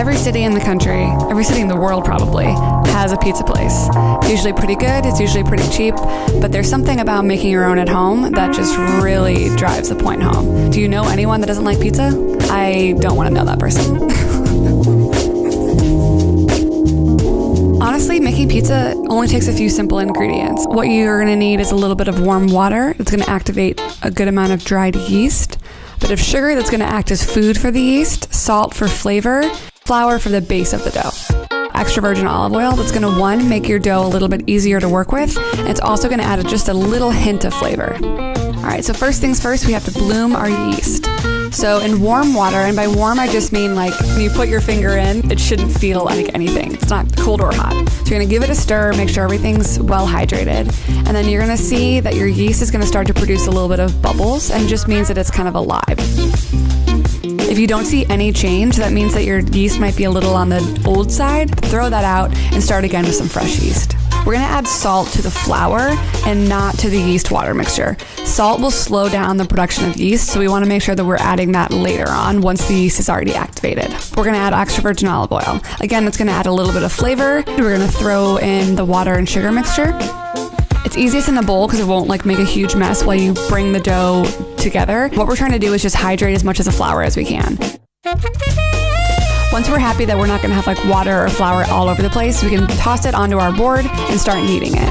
Every city in the country, every city in the world probably, has a pizza place. It's usually pretty good, it's usually pretty cheap, but there's something about making your own at home that just really drives the point home. Do you know anyone that doesn't like pizza? I don't want to know that person. Honestly, making pizza only takes a few simple ingredients. What you're gonna need is a little bit of warm water. It's gonna activate a good amount of dried yeast, a bit of sugar that's gonna act as food for the yeast, salt for flavor, flour for the base of the dough. Extra virgin olive oil that's gonna, one, make your dough a little bit easier to work with, and it's also gonna add just a little hint of flavor. All right, so first things first, we have to bloom our yeast. So in warm water, and by warm I just mean like when you put your finger in, it shouldn't feel like anything. It's not cold or hot. So you're gonna give it a stir, make sure everything's well hydrated, and then you're gonna see that your yeast is gonna start to produce a little bit of bubbles, and just means that it's kind of alive. If you don't see any change, that means that your yeast might be a little on the old side. Throw that out and start again with some fresh yeast. We're gonna add salt to the flour and not to the yeast water mixture. Salt will slow down the production of yeast, so we wanna make sure that we're adding that later on once the yeast is already activated. We're gonna add extra virgin olive oil. Again, it's gonna add a little bit of flavor. We're gonna throw in the water and sugar mixture. It's easiest in a bowl because it won't like make a huge mess while you bring the dough together. What we're trying to do is just hydrate as much of the flour as we can. Once we're happy that we're not gonna have like water or flour all over the place, we can toss it onto our board and start kneading it.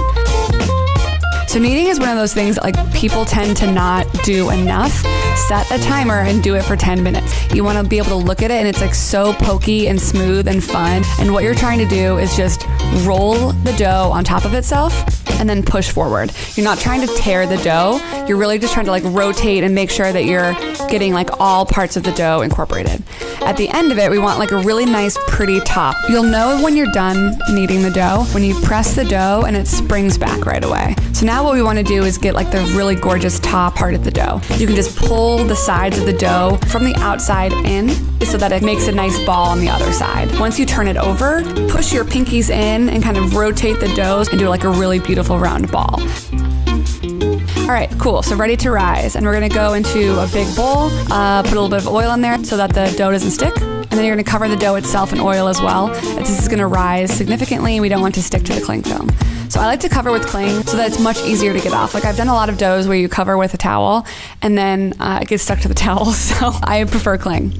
So kneading is one of those things that like people tend to not do enough. Set a timer and do it for 10 minutes. You wanna be able to look at it and it's like so pokey and smooth and fun. And what you're trying to do is just roll the dough on top of itself and then push forward. You're not trying to tear the dough. You're really just trying to like rotate and make sure that you're getting like all parts of the dough incorporated. At the end of it, we want like a really nice, pretty top. You'll know when you're done kneading the dough when you press the dough and it springs back right away. So now what we want to do is get like the really gorgeous top part of the dough. You can just pull the sides of the dough from the outside in so that it makes a nice ball on the other side. Once you turn it over, push your pinkies in and kind of rotate the dough and do like a really beautiful round ball. All right, cool, so ready to rise. And we're gonna go into a big bowl, put a little bit of oil in there so that the dough doesn't stick. And then you're gonna cover the dough itself in oil as well. This is gonna rise significantly and we don't want to stick to the cling film. So I like to cover with cling so that it's much easier to get off. Like I've done a lot of doughs where you cover with a towel and then it gets stuck to the towel, so I prefer cling.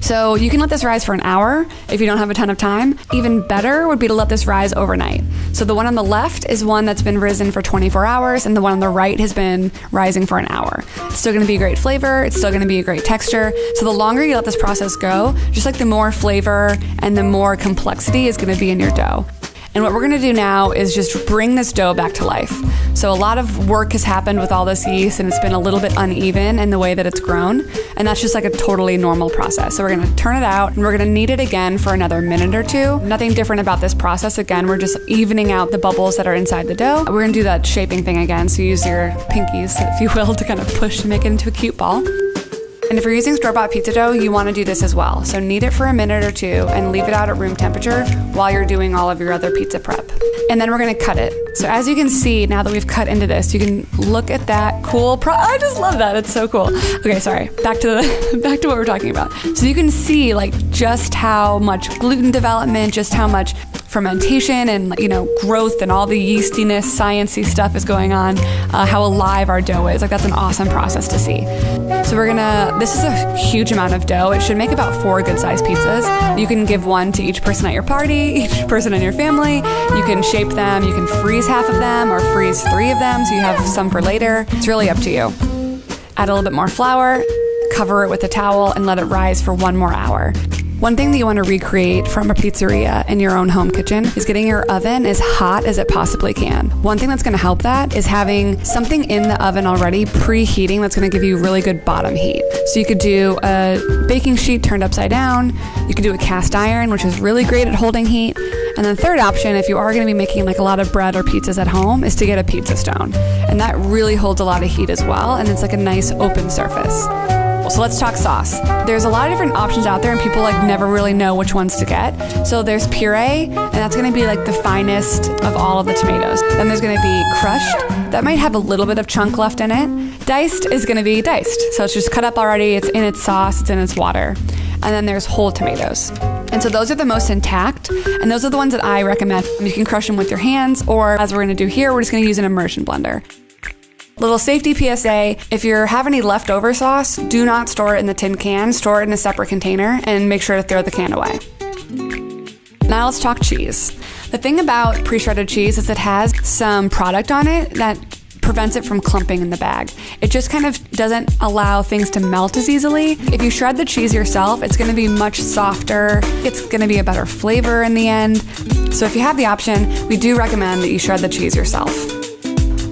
So you can let this rise for an hour if you don't have a ton of time. Even better would be to let this rise overnight. So the one on the left is one that's been risen for 24 hours and the one on the right has been rising for an hour. It's still gonna be a great flavor, it's still gonna be a great texture. So the longer you let this process go, just like the more flavor and the more complexity is gonna be in your dough. And what we're gonna do now is just bring this dough back to life. So a lot of work has happened with all this yeast and it's been a little bit uneven in the way that it's grown. And that's just like a totally normal process. So we're gonna turn it out and we're gonna knead it again for another minute or two. Nothing different about this process. Again, we're just evening out the bubbles that are inside the dough. We're gonna do that shaping thing again. So use your pinkies, if you will, to kind of push and make it into a cute ball. And if you're using store-bought pizza dough, you want to do this as well. So knead it for a minute or two and leave it out at room temperature while you're doing all of your other pizza prep. And then we're gonna cut it. So as you can see, now that we've cut into this, you can look at that cool I just love that, it's so cool. Okay, sorry, back to what we're talking about. So you can see like just how much gluten development, just how much fermentation and growth and all the yeastiness, sciencey stuff is going on, how alive our dough is. Like that's an awesome process to see. So this is a huge amount of dough. It should make about 4 good-sized pizzas. You can give one to each person at your party, each person in your family. You can shape them, you can freeze half of them or freeze 3 of them so you have some for later. It's really up to you. Add a little bit more flour, cover it with a towel and let it rise for 1 more hour. One thing that you want to recreate from a pizzeria in your own home kitchen is getting your oven as hot as it possibly can. One thing that's going to help that is having something in the oven already preheating that's going to give you really good bottom heat. So you could do a baking sheet turned upside down. You could do a cast iron, which is really great at holding heat. And then third option, if you are going to be making like a lot of bread or pizzas at home, is to get a pizza stone. And that really holds a lot of heat as well. And it's like a nice open surface. So let's talk sauce. There's a lot of different options out there and people like never really know which ones to get. So there's puree, and that's gonna be like the finest of all of the tomatoes. Then there's gonna be crushed. That might have a little bit of chunk left in it. Diced is gonna be diced. So it's just cut up already, it's in its sauce, it's in its water. and then there's whole tomatoes. And so those are the most intact, and those are the ones that I recommend. You can crush them with your hands, or as we're gonna do here, we're just gonna use an immersion blender. Little safety PSA, if you're having any leftover sauce, do not store it in the tin can, store it in a separate container, and make sure to throw the can away. Now let's talk cheese. The thing about pre-shredded cheese is it has some product on it that prevents it from clumping in the bag. It just kind of doesn't allow things to melt as easily. If you shred the cheese yourself, it's gonna be much softer. It's gonna be a better flavor in the end. So if you have the option, we do recommend that you shred the cheese yourself.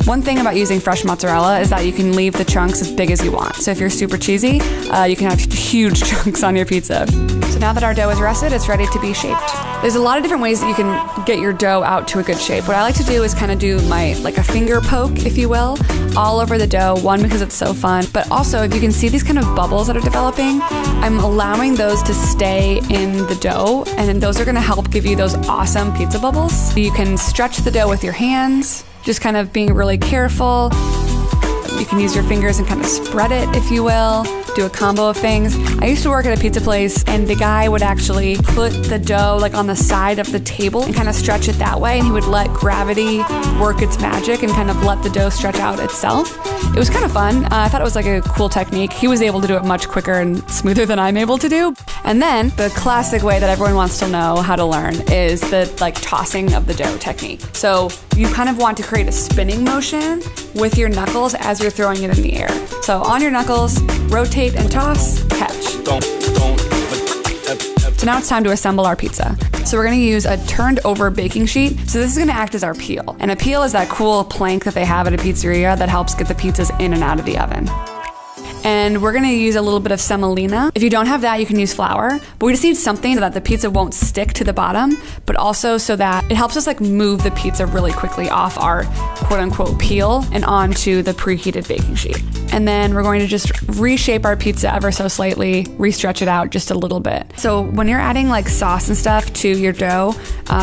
One thing about using fresh mozzarella is that you can leave the chunks as big as you want. So if you're super cheesy, you can have huge chunks on your pizza. So now that our dough is rested, it's ready to be shaped. There's a lot of different ways that you can get your dough out to a good shape. What I like to do is kind of do like a finger poke, if you will, all over the dough. One, because it's so fun, but also if you can see these kind of bubbles that are developing, I'm allowing those to stay in the dough, and then those are gonna help give you those awesome pizza bubbles. You can stretch the dough with your hands, just kind of being really careful. You can use your fingers and kind of spread it, if you will, do a combo of things. I used to work at a pizza place, and the guy would actually put the dough like on the side of the table and kind of stretch it that way, and he would let gravity work its magic and kind of let the dough stretch out itself. It was kind of fun. I thought it was like a cool technique. He was able to do it much quicker and smoother than I'm able to do. And then the classic way that everyone wants to know how to learn is the like tossing of the dough technique. So you kind of want to create a spinning motion with your knuckles as you're throwing it in the air. So on your knuckles, rotate and toss, catch. So now it's time to assemble our pizza. So we're gonna use a turned over baking sheet. So this is gonna act as our peel. And a peel is that cool plank that they have at a pizzeria that helps get the pizzas in and out of the oven. And we're gonna use a little bit of semolina. If you don't have that, you can use flour, but we just need something so that the pizza won't stick to the bottom, but also so that it helps us like move the pizza really quickly off our quote unquote peel and onto the preheated baking sheet. And then we're going to just reshape our pizza ever so slightly, re-stretch it out just a little bit. So when you're adding like sauce and stuff to your dough,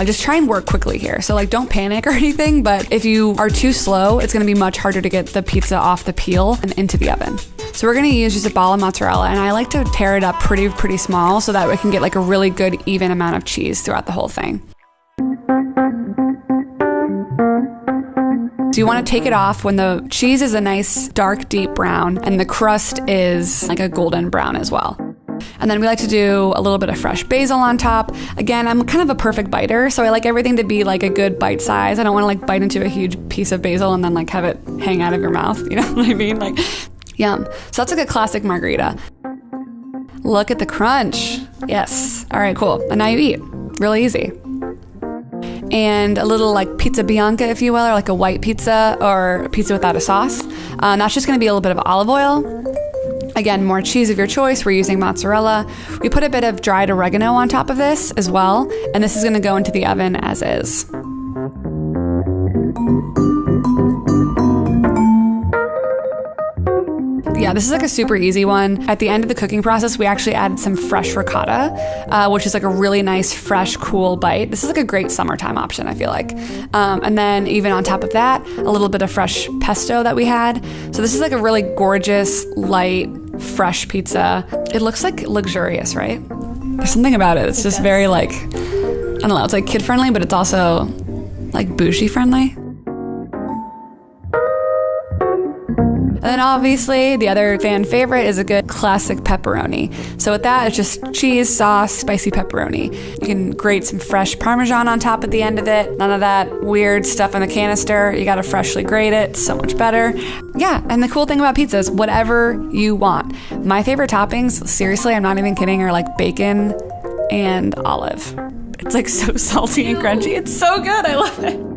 just try and work quickly here. So like don't panic or anything, but if you are too slow, it's gonna be much harder to get the pizza off the peel and into the oven. So we're gonna use just a ball of mozzarella, and I like to tear it up pretty small so that we can get like a really good even amount of cheese throughout the whole thing. So you wanna take it off when the cheese is a nice dark deep brown and the crust is like a golden brown as well. And then we like to do a little bit of fresh basil on top. Again, I'm kind of a perfect biter, so I like everything to be like a good bite size. I don't wanna like bite into a huge piece of basil and then like have it hang out of your mouth, you know what I mean? Like, yum. So that's like a classic margarita. Look at the crunch. Yes. All right, cool. And now you eat. Really easy. And a little like pizza bianca, if you will, or like a white pizza or a pizza without a sauce. That's just gonna be a little bit of olive oil. Again, more cheese of your choice. We're using mozzarella. We put a bit of dried oregano on top of this as well. And this is gonna go into the oven as is. Yeah, this is like a super easy one. At the end of the cooking process, we actually added some fresh ricotta, which is like a really nice, fresh, cool bite. This is like a great summertime option, I feel like. And then even on top of that, a little bit of fresh pesto that we had. So this is like a really gorgeous, light, fresh pizza. It looks like luxurious, right? There's something about it. It's just very like, I don't know, it's like kid-friendly, but it's also like bougie-friendly. And then obviously the other fan favorite is a good classic pepperoni. So with that, it's just cheese, sauce, spicy pepperoni. You can grate some fresh Parmesan on top at the end of it. None of that weird stuff in the canister. You gotta freshly grate it, so much better. Yeah, and the cool thing about pizza is whatever you want. My favorite toppings, seriously, I'm not even kidding, are like bacon and olive. It's like so salty and crunchy. It's so good, I love it.